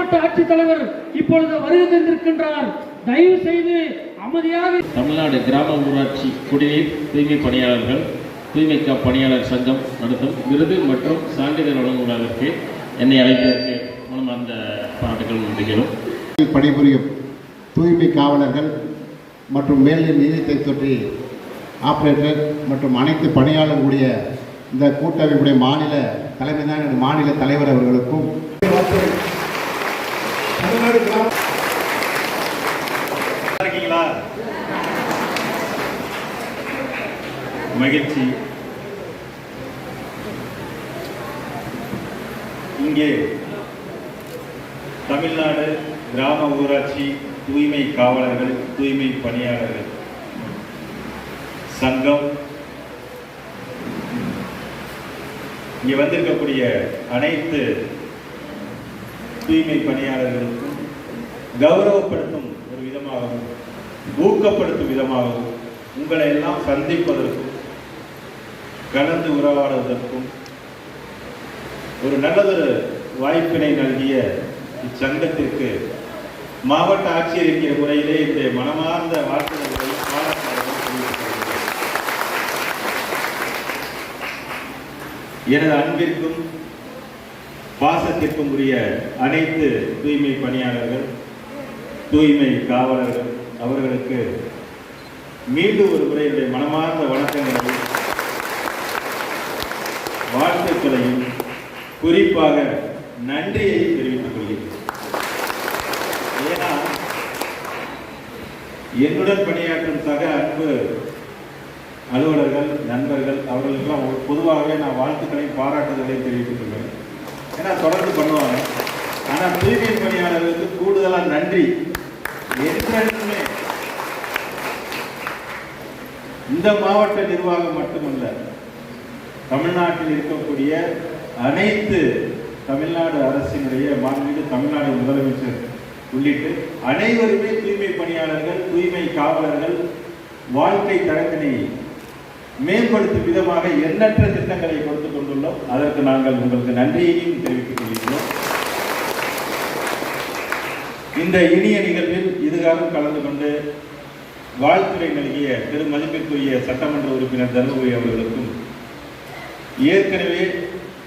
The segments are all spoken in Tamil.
மாவட்ட ஆட்சித்தலைவர் இப்பொழுது வருகை தந்திருக்கின்றார். தயவு செய்து அமைதியாக. தமிழ்நாடு கிராம ஊராட்சி குடிநீர் தூய்மை பணியாளர்கள் தூய்மை பணியாளர் சங்கம் நடத்தும் விருது மற்றும் சான்றிதழ் வழங்குவதற்கு என்னை அழைப்பதற்கு மூலம் அந்த பாராட்டுகள் நன்றிகளும். பணிபுரியும் தூய்மை காவலர்கள் மற்றும் மேல்நிலை நீதித்தை தொற்றி ஆபரேட்டர் மற்றும் அனைத்து பணியாளர்களுடைய இந்த கூட்டமைப்புடைய மாநில தலைமைதான் மாநில தலைவர் அவர்களுக்கும் மகிழ்ச்சி. இங்கே தமிழ்நாடு கிராம ஊராட்சி தூய்மை காவலர்கள் தூய்மை பணியாளர்கள் சங்கம் இங்கே வந்திருக்கக்கூடிய அனைத்து தூய்மை பணியாளர்களுக்கும் கௌரவப்படுத்தும் ஒரு விதமாகவும் ஊக்கப்படுத்தும் விதமாகவும் உங்களை எல்லாம் சந்திப்பதற்கும் கலந்து உறவாடுவதற்கும் ஒரு நல்லதொரு வாய்ப்பினை நல்கிய இச்சங்கத்திற்கு மாவட்ட ஆட்சியர் என்கிற முறையிலே இந்த மனமார்ந்த வாழ்த்துக்களை எனது அன்பிற்கும் பாசத்திற்கும் உரிய அனைத்து தூய்மை பணியாளர்கள் தூய்மை காவலர்கள் அவர்களுக்கு மீண்டும் ஒரு முறை என்னுடைய மனமார்ந்த வணக்கங்களையும் வாழ்த்துக்களையும் குறிப்பாக நன்றியையும் தெரிவித்துக் கொள்கிறேன். ஏன்னா என்னுடன் பணியாற்றும் சக அன்பு அலுவலர்கள் நண்பர்கள் அவர்களுக்கெல்லாம் பொதுவாகவே நான் வாழ்த்துக்களையும் பாராட்டுதலையும் தெரிவித்துக் கொள்வேன். ஏன்னா தொடர்ந்து பண்ணுவாங்க. ஆனால் தூய்மை பணியாளர்களுக்கு கூடுதலாக நன்றி. என்றுமே இந்த மாவட்ட நிர்வாகம் மட்டுமல்ல, தமிழ்நாட்டில் இருக்கக்கூடிய அனைத்து தமிழ்நாடு அரசினுடைய மாண்புமிகு தமிழ்நாடு முதலமைச்சர் உள்ளிட்டு அனைவருமே தூய்மை பணியாளர்கள் தூய்மை காவலர்கள் வாழ்க்கை தரத்தினை மேம்படுத்தும் விதமாக எண்ணற்ற திட்டங்களை கொடுத்துக் கொண்டுள்ளோம். அதற்கு நாங்கள் உங்களுக்கு நன்றியையும் தெரிவித்துக் கொள்கிறோம். இந்த இனிய நிகழ்வில் இதுகாலம் கலந்து கொண்டு வாழ்த்துரை நல்கிய பெருமதிப்பிற்குரிய சட்டமன்ற உறுப்பினர் தர்மபுரி அவர்களுக்கும் ஏற்கனவே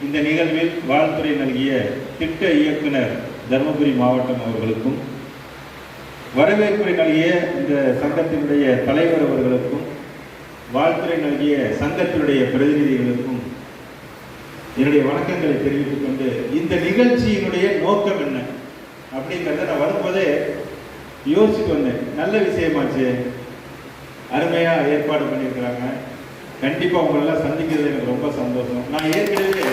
இந்த நிகழ்வில் வாழ்த்துரை நல்கிய திட்ட இயக்குனர் தர்மபுரி மாவட்டம் அவர்களுக்கும் வரவேற்புரை நல்கிய இந்த சங்கத்தினுடைய தலைவர் அவர்களுக்கும் வாழ்த்துரை நல்கிய சங்கத்தினுடைய பிரதிநிதிகளுக்கும் என்னுடைய வணக்கங்களை தெரிவித்துக் கொண்டு இந்த நிகழ்ச்சியினுடைய நோக்கம் என்ன அப்படிங்கிறத நான் வரும்போதே யோசிச்சுட்டு வந்தேன். நல்ல விஷயமாச்சு, அருமையா ஏற்பாடு பண்ணியிருக்கிறாங்க. கண்டிப்பா உங்களெல்லாம் சந்திக்கிறது எனக்கு ரொம்ப சந்தோஷம். நான் ஏற்கனவே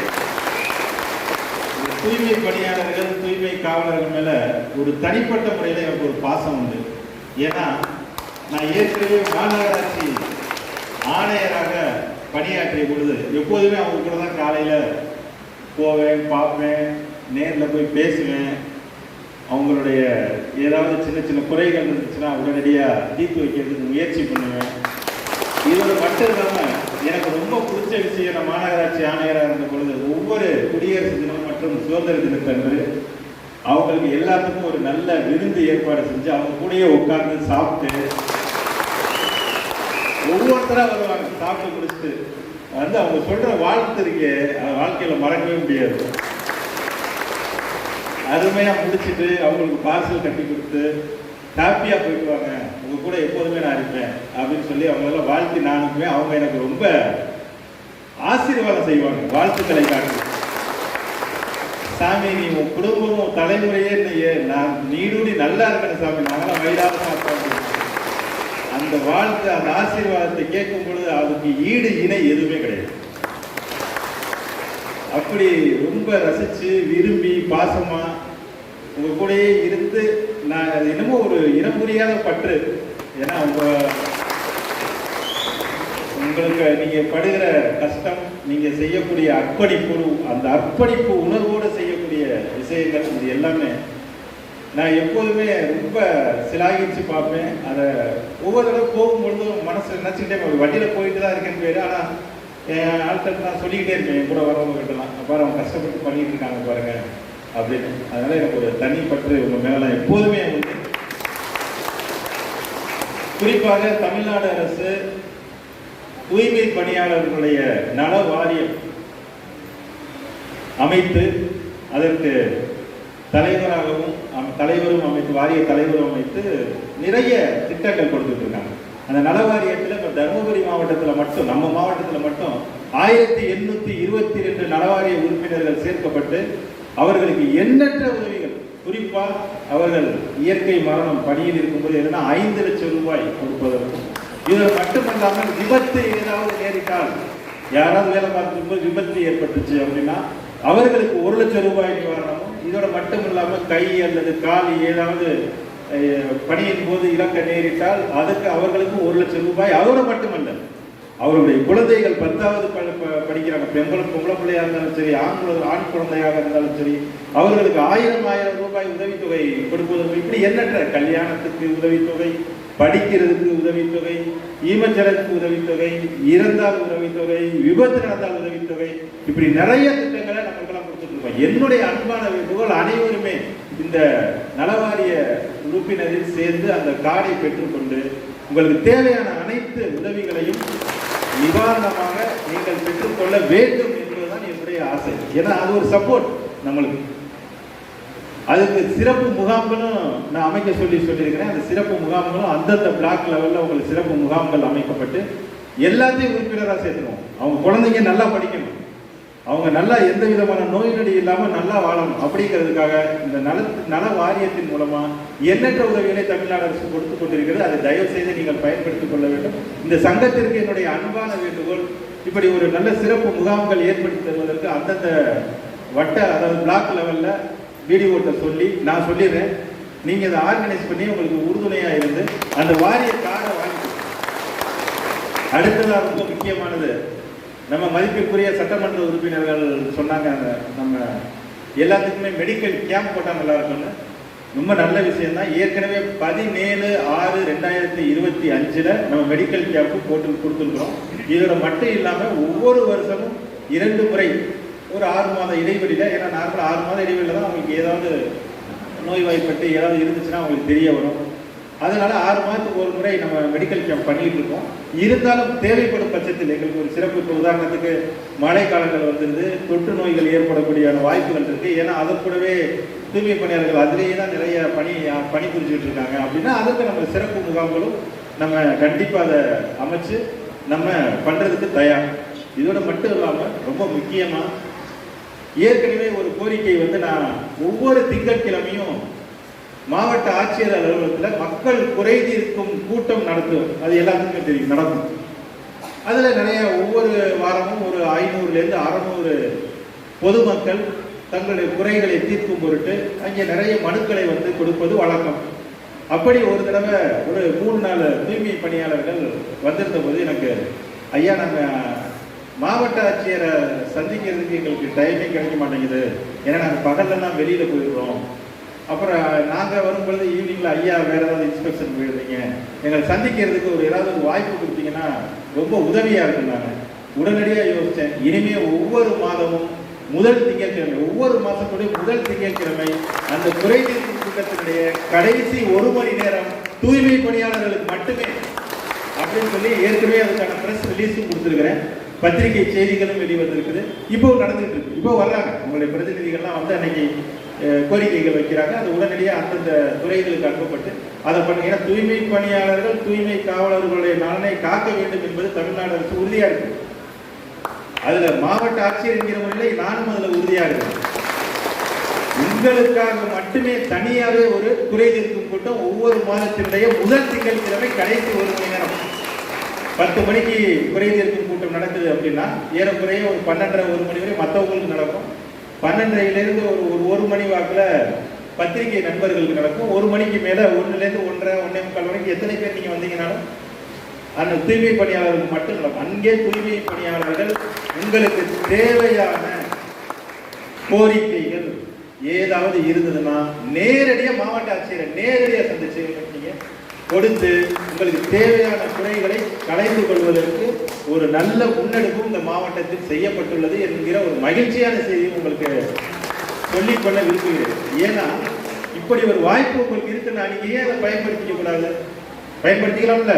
தூய்மை பணியாளர்கள் தூய்மை காவலர்கள் மேல ஒரு தனிப்பட்ட முறையில் எனக்கு ஒரு பாசம் உண்டு. ஏன்னா நான் ஏற்கனவே மாநகராட்சி ஆணையராக பணியாற்றிய பொழுது எப்போதுமே அவங்க கூட தான் காலையில போவேன், பார்ப்பேன், நேரில் போய் பேசுவேன். அவங்களுடைய ஏதாவது சின்ன சின்ன குறைகள் இருந்துச்சுன்னா உடனடியாக தீர்த்து வைக்கிறதுக்கு முயற்சி பண்ணுவேன். இதோட மட்டும் இல்லாமல் எனக்கு ரொம்ப பிடிச்ச விஷயம், நான் மாநகராட்சி ஆணையராக இருந்த பொழுது ஒவ்வொரு குடியரசு தினம் மற்றும் சுதந்திர தினத்தன்று அவங்களுக்கு எல்லாத்துக்கும் ஒரு நல்ல விருந்து ஏற்பாடு செஞ்சு அவங்க கூடயே உட்கார்ந்து சாப்பிட்டு ஒவ்வொருத்தராக வருவாங்க. சாப்பிட்டு முடிச்சுட்டு வந்து அவங்க சொல்கிற வாழ்த்து இருக்கே, வாழ்க்கையில் மறக்கவே முடியாது. அருமையாக முடிச்சுட்டு அவங்களுக்கு பார்சல் கட்டி கொடுத்து ஹாப்பியாக போயிட்டு வாங்க, உங்கள் கூட எப்போதுமே நான் இருப்பேன் அப்படின்னு சொல்லி அவங்களெல்லாம் வாழ்த்தி நானுமே அவங்க எனக்கு ரொம்ப ஆசீர்வாதம் செய்வாங்க. வாழ்த்துக்களை காட்டு சாமி, நீ உன் குடும்பமும் தலைமுறையே நான் நீடூடி நல்லா இருக்கணும் சாமி, நாங்களாம் வயதாக பார்ப்போம். அந்த வாழ்த்து அந்த ஆசீர்வாதத்தை கேட்கும் பொழுது அதுக்கு ஈடு இணை எதுவுமே கிடையாது. அப்படி ரொம்ப ரசிச்சு விரும்பி பாசமா உங்க கூடயே இருந்து நான் என்னமோ ஒரு இனம் புரியாத பற்று. ஏன்னா உங்களுக்கு நீங்க படுகிற கஷ்டம், நீங்க செய்யக்கூடிய அர்ப்பணிப்பு, அந்த அர்ப்பணிப்பு உணர்வோடு செய்யக்கூடிய விஷயங்கள் இது எல்லாமே நான் எப்போதுமே ரொம்ப சிலாகிச்சு பார்ப்பேன். அதை ஒவ்வொரு தடவை போகும்பொழுதும் மனசு நினச்சிக்கிட்டே வண்டியில் போயிட்டு தான் இருக்கேன்னு பேர். ஆனால் ஆட்கள் நான் சொல்லிக்கிட்டே இருப்பேன், என் கூட வரவங்க கிட்டலாம், பாரு அவங்க கஷ்டப்பட்டு பண்ணிட்டு இருக்காங்க பாருங்க, அப்படின்னு. அதனால எனக்கு ஒரு தனி பற்று உங்க மேலாம் எப்போதுமே உண்டு. குறிப்பாக தமிழ்நாடு அரசு தூய்மை பணியாளர்களுடைய நல வாரியம் அமைத்து அதற்கு தலைவரும் அமைத்து வாரிய தலைவரும் அமைத்து நிறைய திட்டங்கள் கொடுத்துட்டு இருக்காங்க. அந்த நல வாரியத்தில் இப்போ தருமபுரி மாவட்டத்தில் மட்டும் நம்ம மாவட்டத்தில் மட்டும் 1822 நலவாரிய உறுப்பினர்கள் சேர்க்கப்பட்டு அவர்களுக்கு எண்ணற்ற உதவிகள், குறிப்பாக அவர்கள் இயற்கை மரணம் பணியில் இருக்கும்போது எதுனா 5 லட்சம் ரூபாய் கொடுப்பதற்கும், இது மட்டுமல்லாமல் விபத்து ஏதாவது நேரிட்டால் யாராவது வேலை பார்த்துருக்கும்போது விபத்து ஏற்பட்டுச்சு அப்படின்னா அவர்களுக்கு 1 லட்சம் ரூபாய் நிவாரணமும், இதோட மட்டும் இல்லாமல் கை அல்லது கால் ஏதாவது பணியின் போது இழக்க நேரிட்டால் அதுக்கு அவர்களுக்கு 1 லட்சம் ரூபாய். அதோட மட்டுமல்ல, அவருடைய குழந்தைகள் 10வது படிக்கிறாங்க, பொம்பளை பிள்ளையாக இருந்தாலும் சரி, ஆண் குழந்தையாக இருந்தாலும் சரி, அவர்களுக்கு 1000 ரூபாய் உதவித்தொகை கொடுப்பது. இப்படி எண்ணற்ற கல்யாணத்துக்கு உதவித்தொகை, படிக்கிறதுக்கு உதவித்தொகை, ஈமச்சடங்குக்கு உதவித்தொகை, இறந்தால் உதவித்தொகை, விபத்து நடந்தால் உதவித்தொகை, இப்படி நிறைய திட்டங்களை நமக்கெல்லாம் கொடுத்துட்டு இருக்கோம். என்னுடைய அன்பான வேண்டுகோள், அனைவருமே இந்த நலவாரிய உறுப்பினரில் சேர்ந்து அந்த கார்டை பெற்றுக்கொண்டு உங்களுக்கு தேவையான அனைத்து உதவிகளையும் நிவாரணமாக நீங்கள் பெற்றுக்கொள்ள வேண்டும் என்பதுதான் என்னுடைய ஆசை. ஏன்னா அது ஒரு சப்போர்ட் நம்மளுக்கு. அதுக்கு சிறப்பு முகாம்களும் நான் அமைக்க சொல்லியிருக்கிறேன். அந்த சிறப்பு முகாம்களும் அந்தந்த பிளாக் லெவலில் உங்களுக்கு சிறப்பு முகாம்கள் அமைக்கப்பட்டு எல்லாத்தையும் உறுப்பினராக சேர்த்துருவோம். அவங்க குழந்தைங்க நல்லா படிக்கணும், அவங்க நல்லா எந்த விதமான நோய் நொடி இல்லாமல் நல்லா வாழணும் அப்படிங்கிறதுக்காக இந்த நல வாரியத்தின் மூலமாக எண்ணற்ற உதவிகளை தமிழ்நாடு அரசு கொடுத்து கொண்டிருக்கிறது. அதை தயவு செய்து நீங்கள் பயன்படுத்திக் கொள்ள வேண்டும். இந்த சங்கத்திற்கு என்னுடைய அன்பான வேண்டுகோள், இப்படி ஒரு நல்ல சிறப்பு முகாம்கள் ஏற்படுத்தி தருவதற்கு அந்தந்த அதாவது பிளாக் லெவலில் வீடியோட்ட சொல்லி நான் சொல்லிடுறேன். நீங்கள் அதை ஆர்கனைஸ் பண்ணி உங்களுக்கு உறுதுணையாக இருந்து அந்த வாரிய கார்டை வாங்கி. அடுத்ததாக ரொம்ப முக்கியமானது, நம்ம மதிப்பிற்குரிய சட்டமன்ற உறுப்பினர்கள் சொன்னாங்க, நம்ம எல்லாத்துக்குமே மெடிக்கல் கேம்ப் போட்டால் நல்லா இருக்கும்னு. ரொம்ப நல்ல விஷயம் தான். ஏற்கனவே 17/6/2025 நம்ம மெடிக்கல் கேம்ப்பு போட்டு கொடுத்துருக்குறோம். இதோட மட்டும் இல்லாமல் ஒவ்வொரு வருஷமும் 2 முறை ஒரு 6 மாத இடைவெளியில், ஏன்னா நார்மலாக 6 மாத இடைவெளியில் தான் அவங்களுக்கு ஏதாவது நோய்வாய்ப்பட்டு ஏதாவது இருந்துச்சுன்னா அவங்களுக்கு தெரிய வரும். அதனால 6 மாதத்துக்கு ஒரு முறை நம்ம மெடிக்கல் கேம்ப் பண்ணிட்டு இருக்கோம். இருந்தாலும் தேவைப்படும் பட்சத்தில் எங்களுக்கு ஒரு சிறப்பு, இப்போ உதாரணத்துக்கு மழை காலங்கள் வந்துருது, தொற்று நோய்கள் ஏற்படக்கூடிய வாய்ப்புகள் இருக்கு. ஏன்னா அதற்கூடவே தூய்மை பணியாளர்கள் அதிலேயே தான் நிறைய பணி புரிஞ்சுட்டு இருக்காங்க. அப்படின்னா அதுக்கு நம்ம சிறப்பு முகாம்களும் நம்ம கண்டிப்பாக அதை அமைச்சு நம்ம பண்றதுக்கு தயார். இதோட மட்டும் இல்லாமல் ரொம்ப முக்கியமாக ஏற்கனவே ஒரு கோரிக்கை நான் ஒவ்வொரு திங்கட்கிழமையும் மாவட்ட ஆட்சியர் அலுவலகத்தில் மக்கள் குறை தீர்க்கும் கூட்டம் நடத்தும். அது எல்லாத்துக்குமே தெரியும், நடக்கும். அதில் நிறைய ஒவ்வொரு வாரமும் ஒரு 500லேருந்து 600 பொதுமக்கள் தங்களுடைய குறைகளை தீர்க்கும் பொருட்டு அங்கே நிறைய மனுக்களை கொடுப்பது வழக்கம். அப்படி ஒரு தடவை ஒரு 3 நாள் தூய்மை பணியாளர்கள் வந்திருந்த போது எனக்கு, ஐயா நாங்கள் மாவட்ட ஆட்சியரை சந்திக்கிறதுக்கு எங்களுக்கு டைமே கிடைக்க மாட்டேங்குது, ஏன்னா நாங்கள் பகலெல்லாம் வெளியில் போயிடுறோம், அப்புறம் நாங்கள் வரும்பொழுது ஈவினிங்கில் ஐயா வேறு ஏதாவது இன்ஸ்பெக்ஷன் போயிடுறீங்க, எங்களை சந்திக்கிறதுக்கு ஏதாவது ஒரு வாய்ப்பு கொடுத்தீங்கன்னா ரொம்ப உதவியாக இருக்குன்னாங்க. உடனடியாக யோசித்தேன், இனிமேல் ஒவ்வொரு மாதமும் முதல் திங்கட்கிழமை, ஒவ்வொரு மாதத்துடைய முதல் திங்கட்கிழமை அந்த குறை தீர்க்கும் கூட்டத்தினுடைய கடைசி 1 மணி நேரம் தூய்மை பணியாளர்களுக்கு மட்டுமே அப்படின்னு சொல்லி ஏற்கனவே அதுக்கான ப்ரெஸ் ரிலீஸும் கொடுத்துருக்கிறேன். பத்திரிகை செய்திகளும் வெளிவந்திருக்குது. இப்போ நடந்துட்டு இருக்கு. இப்போ வர்றாங்க உங்களுடைய பிரதிநிதிகள்லாம் அன்னைக்கு கோரிக்கைகள் வைக்கிறாங்க. அது உடனடியாக அந்தந்த துறைகளுக்கு அனுப்பப்பட்டு அதை பண்ண. ஏன்னா தூய்மை பணியாளர்கள், தூய்மை காவலர்களுடைய நலனை காக்க வேண்டும் என்பது தமிழ்நாடு அரசு உறுதியாக இருக்கு. அதுல மாவட்ட ஆட்சியர் என்கிற முறையில் நானும் அதுல உறுதியாக இருக்கேன். உங்களுக்காக மட்டுமே தனியாகவே ஒரு குறை தீர்க்கும் கூட்டம் ஒவ்வொரு மாதத்தினுடைய முதல் திங்கட்கிழமை கடைசி 1 மணி நேரம் 10 மணிக்கு குறை தீர்க்கும் கூட்டம் நடக்குது அப்படின்னா ஏறக்குறைய ஒரு 12:30 1 மணி வரை மற்றவங்களுக்கு நடக்கும். 12:30லேருந்து ஒரு 1 மணி வாக்கில் பத்திரிகை நண்பர்களுக்கு நடக்கும். 1 மணிக்கு மேலே 1லேருந்து 1:30 1:45 வரைக்கும் எத்தனை பேர் நீங்கள் வந்தீங்கன்னாலும் அந்த தூய்மை பணியாளர்களுக்கு மட்டும் நடக்கும். அங்கே தூய்மை பணியாளர்கள் உங்களுக்கு தேவையான கோரிக்கைகள் ஏதாவது இருந்ததுன்னா நேரடியாக மாவட்ட ஆட்சியரை நேரடியாக சந்திச்சு நீங்கள் கொடுத்து உங்களுக்கு தேவையான குறைகளை கலைந்து கொள்வதற்கு ஒரு நல்ல முன்னெடுப்பும் இந்த மாவட்டத்தில் செய்யப்பட்டுள்ளது என்கிற ஒரு மகிழ்ச்சியான செய்தியும் உங்களுக்கு சொல்லிக்கொள்ள விரும்புகிறேன். ஏன்னா இப்படி ஒரு வாய்ப்பு உங்களுக்கு இருக்குன்னா நீங்க ஏன் அதை பயன்படுத்திக்க கூடாது? பயன்படுத்திக்கலாம்ல.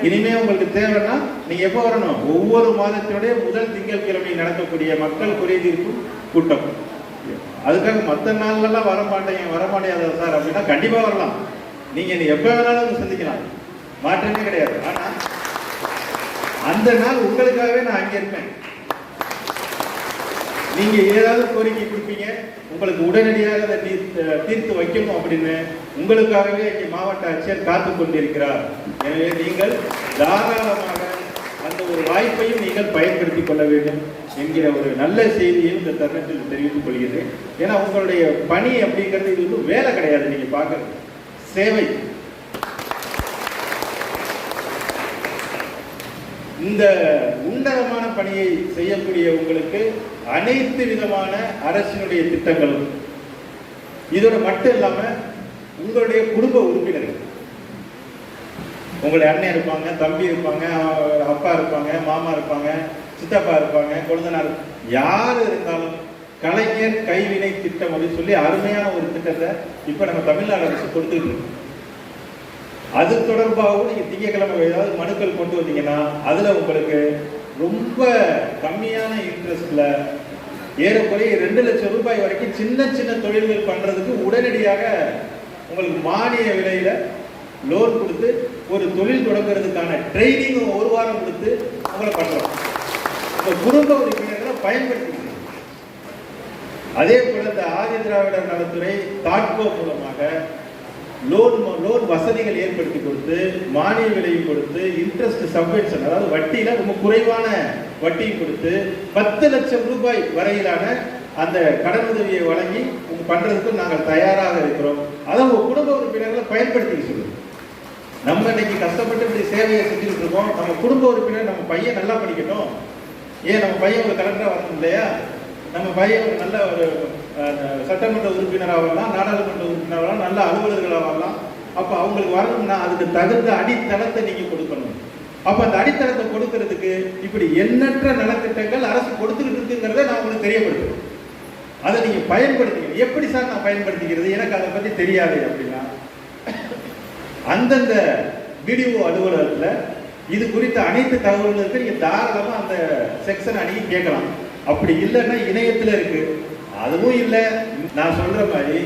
இனிமே உங்களுக்கு தேவைன்னா நீங்க எப்போ வரணும்? ஒவ்வொரு மாதத்தினுடைய முதல் திங்கட்கிழமை நடக்கக்கூடிய மக்கள் குறை தீர்க்கும் கூட்டம். அதுக்காக மற்ற நாள்லாம் வரமாட்டேங்க சார் அப்படின்னா கண்டிப்பா வரலாம். நீங்க எப்ப வேணாலும் சந்திக்கலாம், மாற்றமே கிடையாது. ஆனா அந்த நாள் உங்களுக்காகவே நான் அங்கே இருப்பேன். நீங்க ஏதாவது கோரிக்கை கொடுப்பீங்க, உங்களுக்கு உடனடியாக அதை தீர்த்து வைக்கணும் அப்படின்னு உங்களுக்காகவே இங்கே மாவட்ட ஆட்சியர் காத்து கொண்டிருக்கிறார். எனவே நீங்கள் தாராளமாக அந்த ஒரு வாய்ப்பையும் நீங்கள் பயன்படுத்திக் கொள்ள வேண்டும் என்கிற ஒரு நல்ல செய்தியையும் இந்த தருணத்தில் தெரிவித்துக் கொள்கிறேன். ஏன்னா உங்களுடைய பணி அப்படிங்கிறது இது வந்து வேலை கிடையாது, நீங்க பார்க்கறது சேவை. இந்த உன்னதமான பணியை செய்யக்கூடிய உங்களுக்கு அனைத்து விதமான அரசினுடைய திட்டங்களும் இதோட மட்டும் இல்லாம உங்களுடைய குடும்ப உறுப்பினர்கள், உங்களுடைய அண்ணன் இருப்பாங்க, தம்பி இருப்பாங்க, அப்பா இருப்பாங்க, மாமா இருப்பாங்க, சித்தப்பா இருப்பாங்க, கொழுந்தனார், யார் இருந்தாலும் கலைஞர் கைவினை திட்டம் அப்படின்னு சொல்லி அருமையான ஒரு திட்டத்தை இப்ப நம்ம தமிழ்நாடு அரசு கொடுத்துட்டு இருக்கு. அது தொடர்பாகவும் நீங்க திங்கட்கிழமை ஏதாவது மனுக்கள் கொண்டு வந்தீங்கன்னா அதுல உங்களுக்கு ரொம்ப கம்மியான இன்ட்ரெஸ்ட்ல ஏறக்குறைய 2 லட்சம் ரூபாய் வரைக்கும் சின்ன சின்ன தொழில்கள் பண்றதுக்கு உடனடியாக உங்களுக்கு மானிய விலையில லோன் கொடுத்து ஒரு தொழில் தொடங்குறதுக்கான ட்ரைனிங் 1 வாரம் கொடுத்து உங்களை பண்றோம். உங்க குடும்ப உறுப்பினர்களை பயன்படுத்திக்கிறீங்க. அதே போல இந்த ஆதி திராவிடர் நலத்துறை தாட்கோ மூலமாக லோன் வசதிகள் ஏற்படுத்தி கொடுத்து மானிய விலையும் கொடுத்து இன்ட்ரெஸ்ட் சப்வென்ஷன், அதாவது வட்டியில ரொம்ப குறைவான வட்டியை கொடுத்து 10 லட்சம் ரூபாய் வரையிலான அந்த கடன் உதவியை வழங்கி பண்றதுக்கு நாங்கள் தயாராக இருக்கிறோம். அதை உங்க குடும்ப உறுப்பினர்களை பயன்படுத்திக்க சொல்லுங்க. நம்ம இன்னைக்கு கஷ்டப்பட்டு இப்படி சேவையை செஞ்சுட்டு இருக்கோம். நம்ம குடும்ப உறுப்பினர், நம்ம பையன் நல்லா படிக்கட்டும், ஏன் நம்ம பையன் ஒரு கலெக்டரா வரணும் இல்லையா? நம்ம பையன் ஒரு நல்ல ஒரு சட்டமன்ற உறுப்பினராக வரலாம், நாடாளுமன்ற உறுப்பினராக வரலாம், நல்ல அலுவலர்களாக வரலாம். அப்ப அவங்களுக்கு வரணும்னா அதுக்கு தகுந்த அடித்தளத்தை நீங்க கொடுக்கணும். அப்ப அந்த அடித்தளத்தை கொடுக்கறதுக்கு இப்படி எண்ணற்ற நலத்திட்டங்கள் அரசு கொடுத்துக்கிட்டு இருக்குங்கிறத நான் உங்களுக்கு தெரியப்படுத்துறேன். அதை நீங்க பயன்படுத்திக்கணும். எப்படி சார் நான் பயன்படுத்திக்கிறது, எனக்கு அதை பத்தி தெரியாது அப்படின்னா அந்தந்த பிடிஓ அலுவலகத்துல இது குறித்த அனைத்து தகவல்களுக்கு நீங்க தாராளமா அந்த செக்ஷன் அணுகி கேட்கலாம். அப்படி இல்லைன்னா இணையத்துல இருக்கு. அதுவும் இல்லை, நான் சொல்ற மாதிரி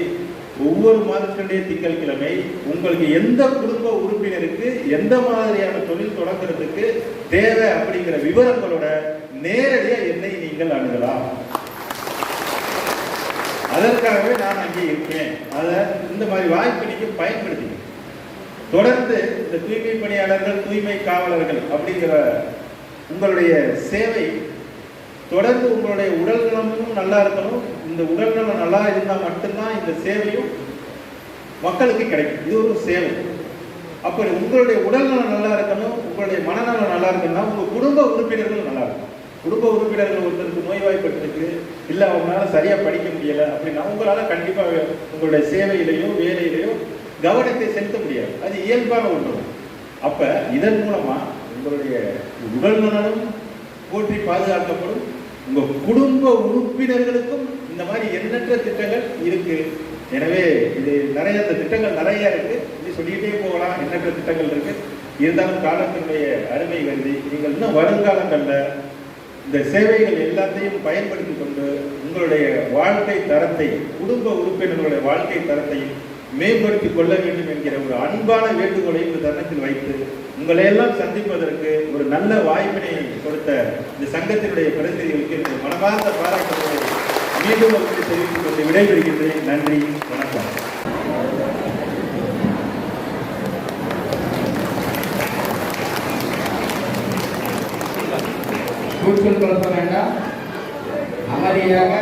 ஒவ்வொரு மாதத்தினுடைய திங்கட்கிழமை உங்களுக்கு எந்த குடும்ப உறுப்பினருக்கு எந்த மாதிரியான தொழில் தொடங்குறதுக்கு தேவை அப்படிங்கிற விவரங்களோட நேரடியாக என்னை நீங்கள் அணுகலாம். அதற்காகவே நான் அங்கே இருக்கேன். அதை இந்த மாதிரி வாய்ப்பு நீங்க பயன்படுத்திக்க. தொடர்ந்து இந்த தூய்மை பணியாளர்கள், தூய்மை காவலர்கள் அப்படிங்கிற உங்களுடைய சேவை தொடர்ந்து உங்களுடைய உடல் நலமும் நல்லா இருக்கணும். இந்த உடல் நலம் நல்லா இருந்தால் மட்டும்தான் இந்த சேவையும் மக்களுக்கு கிடைக்கும். இது ஒரு சேவை. அப்படி உங்களுடைய உடல் நலம் நல்லா இருக்கணும், உங்களுடைய மனநலம் நல்லா இருக்கணும்னா உங்க குடும்ப உறுப்பினர்கள் நல்லா இருக்கும். குடும்ப உறுப்பினர்கள் ஒருத்தருக்கு நோய்வாய்ப்பட்டிருக்கு, இல்லை அவங்களால சரியா படிக்க முடியல அப்படின்னா உங்களால கண்டிப்பா உங்களுடைய சேவையிலையோ வேலையிலையோ கவனத்தை செலுத்த முடியாது. அது இயல்பான ஒன்று. அப்ப இதன் மூலமா உங்களுடைய உடல் நலனும் போற்றி பாதுகாக்கப்படும். உங்க குடும்ப உறுப்பினர்களுக்கும் இந்த மாதிரி எண்ணற்ற திட்டங்கள் இருக்கு. எனவே இது நிறைய திட்டங்கள் நிறைய இருக்கு. இது சொல்லிக்கிட்டே போகலாம், எண்ணற்ற திட்டங்கள் இருக்கு. இருந்தாலும் காலத்தினுடைய அருமை கருதி நீங்கள் இன்னும் வருங்காலங்கள்ல இந்த சேவைகள் எல்லாத்தையும் பயன்படுத்தி கொண்டு உங்களுடைய வாழ்க்கை தரத்தை, குடும்ப உறுப்பினர்களுடைய வாழ்க்கை தரத்தை மேம்படுத்திக் கொள்ள வேண்டும் என்கிற ஒரு அன்பான வேண்டுகோளை இந்த தருணத்தில் வைத்து உங்களை எல்லாம் சந்திப்பதற்கு ஒரு நல்ல வாய்ப்பினை கொடுத்த இந்த சங்கத்தினுடைய பிரதிநிதிகளுக்கு மனமார்ந்த பாராட்டுகளை மீண்டும் அவர்களை தெரிவித்துக் கொண்டு விடைபெறுகின்றேன். நன்றி, வணக்கம். கூச்சல் குழப்ப வேண்டாம், அமைதியாக